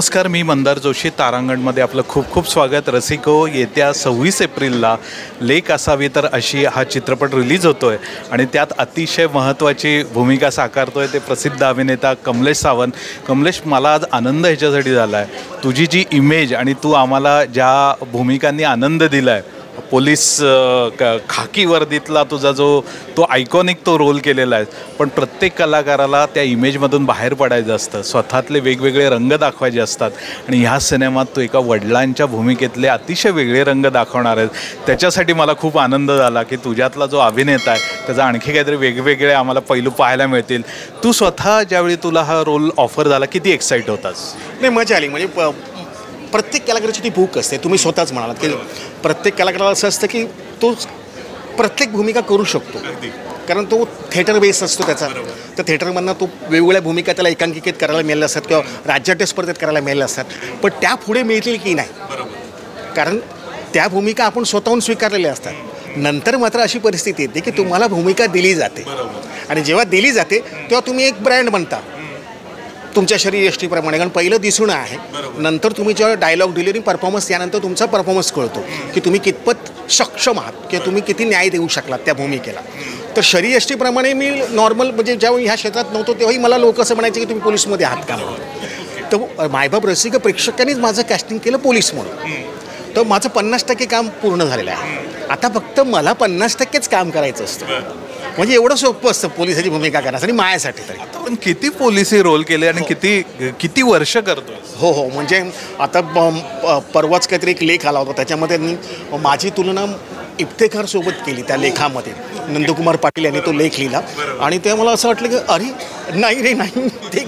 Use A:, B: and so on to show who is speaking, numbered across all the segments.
A: नमस्कार, मी मंदार जोशी. तारांगणमध्ये आपलं खूप खूप स्वागत. रसिको, येत्या 26 एप्रिलला लेक असावी तर अशी हा चित्रपट रिलीज होतो आहे आणि त्यात अतिशय महत्त्वाची भूमिका साकारतो आहे ते प्रसिद्ध अभिनेता कमलेश सावंत. कमलेश, मला आज आनंद ह्याच्यासाठी झाला आहे, तुझी जी इमेज आणि तू आम्हाला ज्या भूमिकांनी आनंद दिला आहे, पोलीस खाकी वर्दीतला तुझा जो तो आयकॉनिक तो रोल केलेला आहे. पण प्रत्येक कलाकाराला त्या इमेजमधून बाहेर पडायचं असतं, स्वतःतले वेगवेगळे रंग दाखवायचे असतात आणि ह्या सिनेमात तू एका वडिलांच्या भूमिकेतले अतिशय वेगळे रंग दाखवणार आहेत. त्याच्यासाठी मला खूप आनंद झाला की तुझ्यातला जो अभिनेता आहे त्याचा आणखी काहीतरी वेगवेगळे आम्हाला पैलू पाहायला मिळतील. तू स्वतः ज्यावेळी तुला हा रोल ऑफर झाला किती एक्साईट होतास?
B: नाही, मजा आली. म्हणजे प्रत्येक कलाकाराची ती भूक असते. तुम्ही स्वतःच म्हणालात की प्रत्येक कलाकाराला असं असतं की तो प्रत्येक भूमिका करू शकतो, कारण तो थिएटर बेस असतो त्याचा. तर थिएटरमधनं तो वेगवेगळ्या भूमिका त्याला एकांकिकेत करायला मिळाल्या असतात किंवा राज्याच्या स्पर्धेत करायला मिळाल्या असतात. पण त्या पुढे मिळतील की नाही, कारण त्या भूमिका आपण स्वतःहून स्वीकारलेल्या असतात. नंतर मात्र अशी परिस्थिती येते की तुम्हाला भूमिका दिली जाते आणि जेव्हा दिली जाते तेव्हा तुम्ही एक ब्रँड बनता तुमच्या शरीरयष्टीप्रमाणे. कारण पहिलं दिसून आहे, नंतर तुम्ही जेव्हा डायलॉग डिलिव्हरी परफॉर्मन्स यानंतर तुमचा परफॉर्मन्स कळतो की तुम्ही कितपत सक्षम आहात किंवा तुम्ही किती न्याय देऊ शकलात त्या भूमिकेला. तर शरीरयष्टीप्रमाणे मी नॉर्मल म्हणजे ज्यावेळी ह्या क्षेत्रात नव्हतो तेव्हाही मला लोक असं म्हणायचे की तुम्ही पोलीसमध्ये आहात का म्हणून. तर मायबाप रसिक प्रेक्षकांनीच माझं कॅस्टिंग केलं पोलीस म्हणून. तर माझं 50% काम पूर्ण झालेलं आहे. आता फक्त मला 50%च काम करायचं असतं. म्हणजे एवढं सोपं असतं पोलिसाची भूमिका करण्यासाठी माझ्यासाठी तरी.
A: पण किती पोलिसी रोल केले आणि किती वर्ष करतो?
B: हो, म्हणजे आता परवाच काहीतरी एक लेख आला होता, त्याच्यामध्ये मी माझी तुलना इफ्तेखारसोबत केली. त्या लेखामध्ये नंदकुमार पाटील यांनी तो लेख लिहिला आणि ते मला असं वाटलं की अरे नाही रे नाही, ते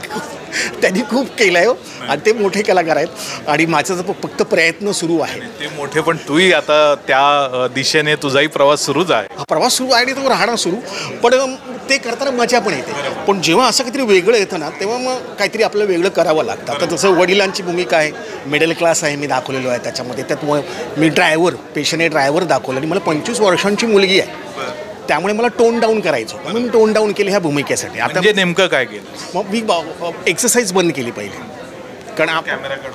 B: त्यांनी खूप केलं आहे आणि ते मोठे कलाकार आहेत आणि माझा फक्त प्रयत्न सुरू आहे.
A: ते मोठे, पण तूही आता त्या दिशेने तुझाही प्रवास सुरूच आहे.
B: हा प्रवास सुरू आहे आणि तो राहणं सुरू. पण ते करताना मजा पण येते. पण जेव्हा असं काहीतरी वेगळं येतं ना तेव्हा मग काहीतरी आपलं वेगळं करावं लागतं. आता जसं वडिलांची भूमिका आहे, मिडल क्लास आहे, मी दाखवलेलो आहे त्याच्यामध्ये. त्यात मी ड्रायव्हर, पेशने ड्रायव्हर दाखवलं आणि मला 25 वर्षांची मुलगी आहे, त्यामुळे मला टोन डाऊन करायचं होतं. मी टोन डाऊन केलं ह्या भूमिकेसाठी. आता
A: नेमकं काय केलं?
B: मग मी एक्सरसाइज बंद केली पहिले, कारण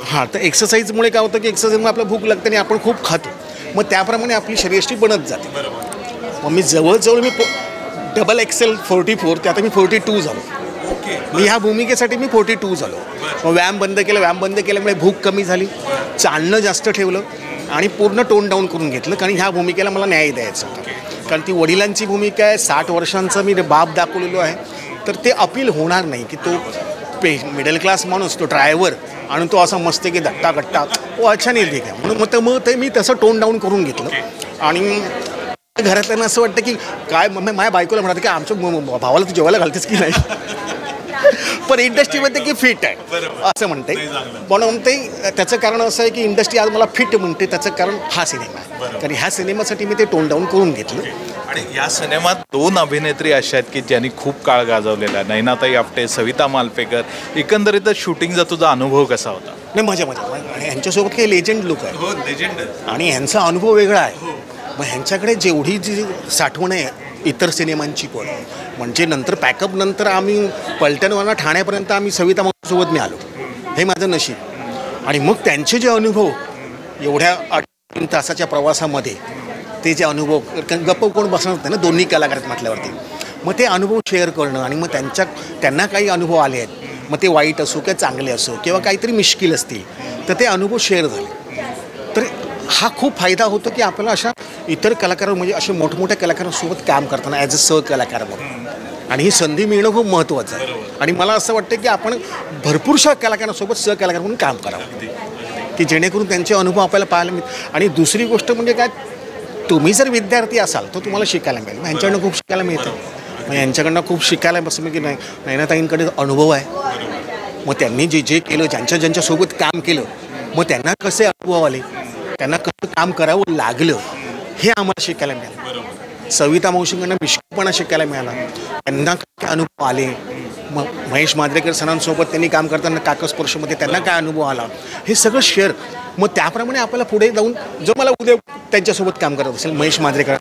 B: हां, तर एक्सरसाइजमुळे काय होतं की एक्सरसाइजमुळे आपलं भूक लागते आणि आपण खूप खातो, मग त्याप्रमाणे आपली शरीरयष्टी बनत जाते. मग मी जवळजवळ मी डबल XL 44 ते आता मी 42 झालो. मी ह्या भूमिकेसाठी मी 42 झालो. मग व्यायाम बंद केल्यामुळे भूक कमी झाली, चालणं जास्त ठेवलं आणि पूर्ण टोन डाऊन करून घेतलं, कारण ह्या भूमिकेला मला न्याय द्यायचा होता. कारण ती वडिलांची भूमिका आहे, 60 वर्षांचा मी बाप दाखवलेलो आहे. तर ते अपील होणार नाही की तो मिडल क्लास माणूस, तो ड्रायव्हर आणि तो असा मस्त की धट्टा गट्टा, अच्छा नाही ठीक आहे म्हणून मग ते मी तसं टोन डाऊन करून घेतलं. आणि घरातल्यांना असं वाटतं की काय, माझ्या बायकोला म्हणतात की आमच्या भावाला तू जेवायला घालतेस की नाही, पण इंडस्ट्रीमध्ये की फिट आहे असं म्हणते. म्हणून ते त्याचं कारण असं आहे की इंडस्ट्री आज मला फिट म्हणते, त्याचं कारण हा सिनेमा आहे. कारण ह्या सिनेमासाठी मी ते टोन डाऊन करून घेतलं.
A: आणि या सिनेमात 2 अभिनेत्री अशा आहेत की ज्यांनी खूप काळ गाजवलेला आहे, नैनाताई आपटे, सविता मालपेकर. एकंदरीतच शूटिंगचा तुझा अनुभव कसा होता?
B: नाही, मजा आणि ह्यांच्यासोबत काही लेजंड लोक आहेत.
A: हो, लेजंड.
B: आणि ह्यांचा अनुभव वेगळा आहे. मग ह्यांच्याकडे जेवढी जी साठवण आहे इतर सिनेमांची पण, म्हणजे नंतर पॅकअप नंतर आम्ही पलटणवरून ठाण्यापर्यंत आम्ही सविता मावशीसोबत मी आलो, हे माझं नशीब. आणि मग त्यांचे जे अनुभव एवढ्या 3 तासाच्या प्रवासामध्ये, ते जे अनुभव, गप्प कोण बसणार नाही ना, दोन्ही कलाकार आहेत म्हटल्यावरती. मग ते अनुभव शेअर करणं आणि मग त्यांना काही अनुभव आले आहेत, मग ते वाईट असो किंवा चांगले असो किंवा काहीतरी मिश्किल असतील, तर ते अनुभव शेअर झाले. तर हा खूप फायदा होतो की आपल्याला अशा इतर कलाकार, म्हणजे असे मोठमोठ्या कलाकारांसोबत काम करताना ॲज अ सहकलाकार म्हणून, आणि ही संधी मिळणं खूप महत्त्वाचं आहे. आणि मला असं वाटतं की आपण भरपूरशा कलाकारांसोबत सहकलाकार म्हणून काम करावं की जेणेकरून त्यांचे अनुभव आपल्याला पाहायला मिळतील. आणि दुसरी गोष्ट म्हणजे काय, तुम्ही जर विद्यार्थी असाल तर तुम्हाला शिकायला मिळेल. ह्यांच्याकडनं खूप शिकायला मिळतं. मग यांच्याकडनं खूप शिकायला बसं मी की नाही, नैनाताईंकडे अनुभव आहे, मग त्यांनी जे केलं, ज्यांच्यासोबत काम केलं, मग त्यांना कसे अनुभव आले, त्यांना कसं काम करावं लागलं, हे आम्हाला शिकायला मिळालं. सविता मावशींकडनं मिश्किलपणा शिकायला मिळाला, त्यांना काय अनुभव आले. मग महेश मांजरेकर सरांसोबत त्यांनी काम करताना काकस्पर्शमध्ये त्यांना काय अनुभव आला, हे सगळं शेअर. मग त्याप्रमाणे आपल्याला पुढे जाऊन, जो मला उद्या त्यांच्यासोबत काम करत असेल, महेश मांजरेकर,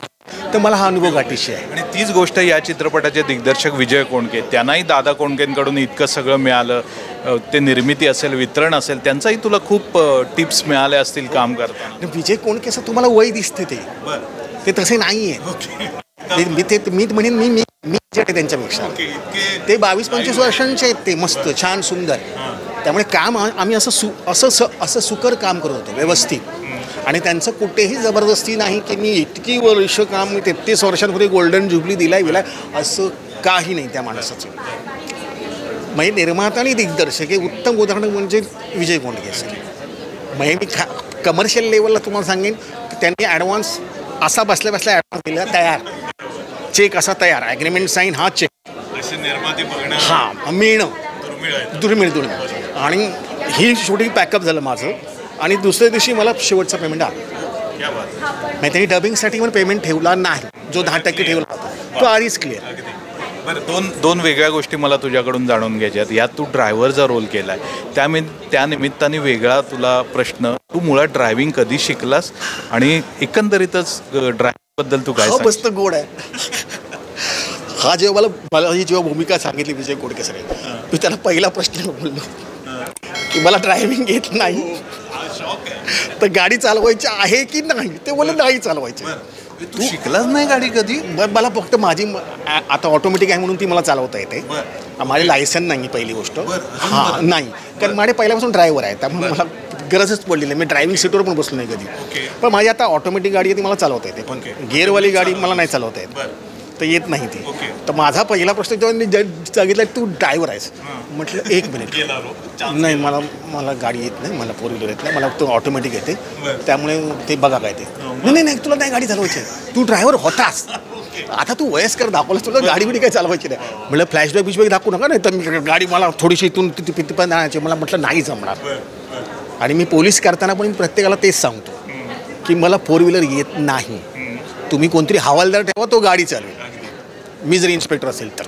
B: तर मला हा अनुभव गाठीशी आहे.
A: आणि तीच गोष्ट या चित्रपटाचे दिग्दर्शक विजय कोंडके, त्यांनाही दादा कोंडकेंकडून इतकं सगळं मिळालं. ते निर्मिती असेल, वितरण असेल, त्यांचाही तुला खूप टिप्स मिळाल्या असतील काम करताना.
B: आणि विजय कोंडकेचं तुम्हाला वय दिसते ते तसे नाही आहे. मी म्हणेन मी त्यांच्यापेक्षा ते 22-25 वर्षांचे आहेत. ते मस्त छान सुंदर. त्यामुळे काम आम्ही असं सुकर काम करत होतो व्यवस्थित. आणि त्यांचं कुठेही जबरदस्ती नाही की मी इतकी वर्ष काम, मी 33 वर्षांपूर्वी गोल्डन ज्युबली दिलाय असं काही नाही त्या माणसाचं. म्हणजे निर्माता आणि दिग्दर्शक हे उत्तम उदाहरण म्हणजे विजय कोंडके असेल. म्हणजे मी कमर्शियल लेवलला तुम्हाला सांगेन की त्यांनी ॲडव्हान्स असा बसल्या ॲडव्हान्स दिला, तयार चेक असा तयार, ॲग्रीमेंट साईन हा चेक हां मिळणं दुर्मिळ. आणि ही शूटिंग पॅकअप झालं माझं आणि दुसऱ्या दिवशी मला शेवटचा पेमेंट आला. म्हणजे त्यांनी डबिंगसाठी पण पेमेंट ठेवला नाही, जो 10% ठेवला होता तो आधीच क्लिअर.
A: बरं, दोन वेगळ्या गोष्टी मला तुझ्याकडून जाणून घ्यायच्यात. यात तू ड्रायव्हरचा रोल केला आहे, त्या निमित्ताने वेगळा तुला प्रश्न, तू मुळात ड्रायव्हिंग कधी शिकलास आणि एकंदरीतच ड्रायव्हिंगबद्दल तू काय
B: मस्त गोड आहे. हा मला ही जेव्हा भूमिका सांगितली विजय कोंडके सर, मी त्याला पहिला प्रश्न बोललो की मला ड्रायव्हिंग येत नाही, तर गाडी चालवायची आहे की नाही. ते बोलले नाही चालवायची.
A: तू शिकलाच नाही गाडी कधी?
B: मला फक्त माझी आता ऑटोमॅटिक आहे म्हणून ती मला चालवता येते. माझे लायसन नाही पहिली गोष्ट. हां नाही, कारण माझे पहिल्यापासून ड्रायव्हर आहे, त्यामुळे मला गरजच पडली नाही. मी ड्रायव्हिंग सीटवर पण बसलो नाही कधी. पण माझी आता ऑटोमॅटिक गाडी आहे ती मला चालवता येते, पण गिअरवाली गाडी मला नाही चालवता येत, तर येत नाही ती. तर माझा पहिला प्रश्न जेव्हा मी सांगितलं तू ड्रायव्हर आहेस, म्हटलं 1 मिनिट नाही, मला गाडी येत नाही, मला 4 व्हीलर येत नाही, मला तो ऑटोमॅटिक येते, त्यामुळे ते बघा काय ते. नाही तुला नाही गाडी चालवायची, तू ड्रायव्हर होतास, आता तू वयस्कर दाखवलं, तुला गाडी बिडी काय चालवायची नाही. म्हटलं फ्लॅशबॅक बिशबॅक दाखवू नका, नाही तर मी गाडी मला थोडीशी इथून तिथे पण आणायची. मला म्हटलं नाही जमणार. आणि मी पोलीस करताना पण प्रत्येकाला तेच सांगतो की मला 4 व्हीलर येत नाही, तुम्ही कोणतरी हवालदार ठेवा, तो गाडी चालवेल, मी जर इन्स्पेक्टर असेल तर.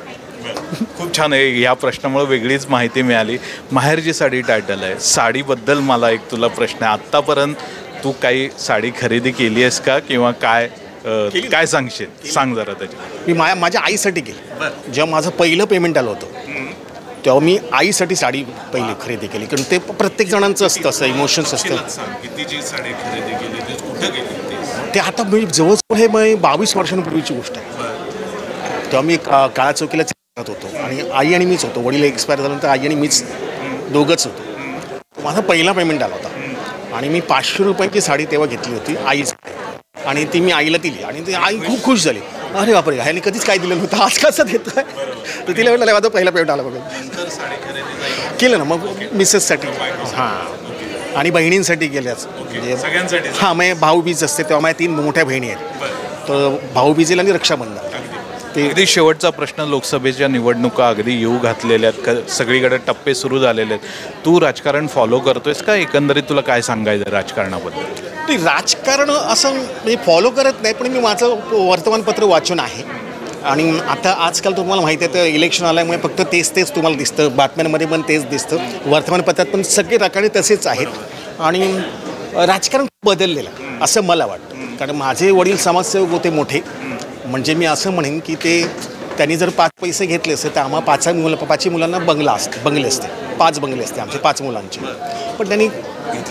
A: खूप छान आहे. या प्रश्नामुळे वेगळीच माहिती मिळाली. माहेरची साडी टायटल आहे, साडीबद्दल मला एक तुला प्रश्न आहे. आत्तापर्यंत तू काही साडी खरेदी केली आहेस का, किंवा काय सांगशील, सांग जरा त्याची.
B: मी माझ्या आईसाठी केली. जेव्हा माझं पहिलं पेमेंट आलं होतं तेव्हा मी आईसाठी साडी पहिली खरेदी केली, कारण ते प्रत्येक जणांचं असतं, असं इमोशन्स असतं. ते आता मी जवळजवळ हे 22 वर्षांपूर्वीची गोष्ट आहे. तेव्हा मी काळा चौकीला चालत होतो आणि आई आणि मीच होतो. वडील एक्सपायर झाल्यानंतर आई आणि मीच दोघंच होतो. माझा पहिला पेमेंट आला होता आणि मी 500 रुपयांची साडी तेव्हा घेतली होती आईसाठी, आणि ती मी आईला दिली आणि ती आई खूप खुश झाली. अरे बापरे, ह्याने कधीच काय दिलं नव्हतं, आज कसं देतो आहे. तर तिला म्हटलं माझा पहिला पेमेंट आला बघा. केलं ना मग मिसेससाठी, हां, आणि बहिणींसाठी केल्याच, म्हणजे हां, मग भाऊबीज असते तेव्हा माझ्या 3 मोठ्या बहिणी आहेत, तर भाऊबीजेला आणि रक्षाबंधन.
A: ते अगदी शेवटचा प्रश्न, लोकसभेच्या निवडणुका अगदी येऊ घातलेल्या आहेत, सगळीकडे टप्पे सुरू झालेले आहेत. तू राजकारण फॉलो करतोयस का? एकंदरीत तुला काय सांगायचं राजकारणाबद्दल?
B: ते राजकारण असं मी फॉलो करत नाही, पण मी माझं वर्तमानपत्र वाचून आहे. आणि आता आजकाल तुम्हाला माहिती आहे, तर इलेक्शन आल्यामुळे फक्त तेच तुम्हाला दिसतं, बातम्यांमध्ये पण तेच दिसतं, वर्तमानपत्रात पण सगळे राजकारणी तसेच आहेत. आणि राजकारण बदललेलं असं मला वाटतं, कारण माझे वडील समाजसेवक होते मोठे. म्हणजे मी असं म्हणेन की त्यांनी जर 5 पैसे घेतले असते तर आम्हा 5 मुलांना बंगले असते, 5 बंगले असते आमचे 5 मुलांचे. पण त्यांनी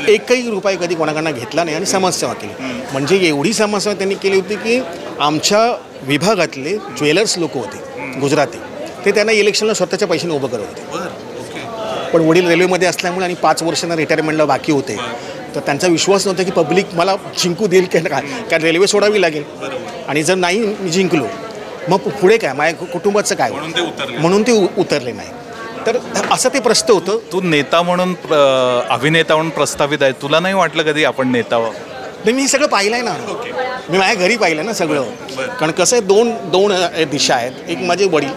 B: 1ही रुपये कधी कोणाकडनं घेतला नाही आणि समाजसेवा केली. म्हणजे एवढी समाजसेवा त्यांनी केली होती की आमच्या विभागातले ज्वेलर्स लोक होते गुजराती, ते त्यांना इलेक्शनला स्वतःच्या पैशाने उभं करत होते. पण वडील रेल्वेमध्ये असल्यामुळे आणि 5 वर्षांना रिटायरमेंटला बाकी होते, तर त्यांचा विश्वास नव्हता की पब्लिक मला जिंकू देईल की काय, कारण रेल्वे सोडावी लागेल, आणि जर नाही मी जिंकलो मग पुढे काय, माझ्या कुटुंबाचं काय, म्हणून ते उतरले नाही. तर असं ते प्रश्न होतं.
A: तू नेता म्हणून, अभिनेता म्हणून प्रस्थापित आहे, तुला नाही वाटलं कधी आपण नेता व्हावं?
B: नाही, मी सगळं पाहिलं आहे ना, मी माझ्या घरी पाहिलं ना सगळं. कारण कसं आहे, दोन दिशा आहेत. एक माझे वडील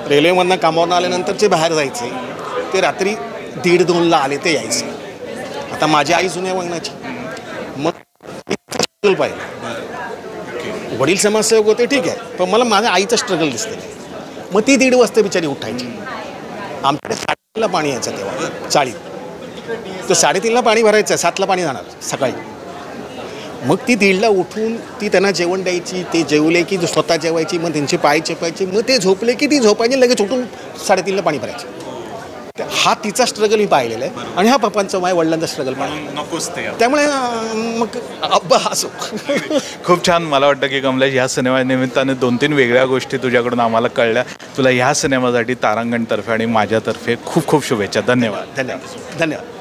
B: रेल्वेमधनं कामावरून आल्यानंतर ते बाहेर जायचे, ते रात्री 1:30-2ला आले ते यायचे. आता माझी आई जुन्या वंगणाची, मग पाहिलं. वडील समाजसेवक होते ठीक आहे, पण मला माझ्या आईचं स्ट्रगल दिसते. मग ती 1:30 वाजता बिचारी उठायची. आमच्याकडे 3:30ला पाणी यायचं तेव्हा, 40, तर 3:30ला पाणी भरायचं, 7ला पाणी जाणार सकाळी. मग ती 1:30ला उठून ती त्यांना जेवण द्यायची, ते जेवले की स्वतः जेवायची, मग त्यांचे पाय चेपायचे, मग ते झोपले की ती झोपायची, लगेच उठून 3:30ला पाणी भरायचं. हा तिचा स्ट्रगल मी पाहिलेला आहे आणि हा पप्पांचा माझ्या वडिलांचा स्ट्रगल पाहिला.
A: नकोच ते.
B: त्यामुळे मग अब्बा असो.
A: खूप छान. मला वाटतं की कमलेश, ह्या सिनेमानिमित्ताने 2-3 वेगळ्या गोष्टी तुझ्याकडून आम्हाला कळल्या. तुला ह्या सिनेमासाठी तारांगणतर्फे आणि माझ्यातर्फे खूप खूप शुभेच्छा. धन्यवाद.
B: धन्यवाद.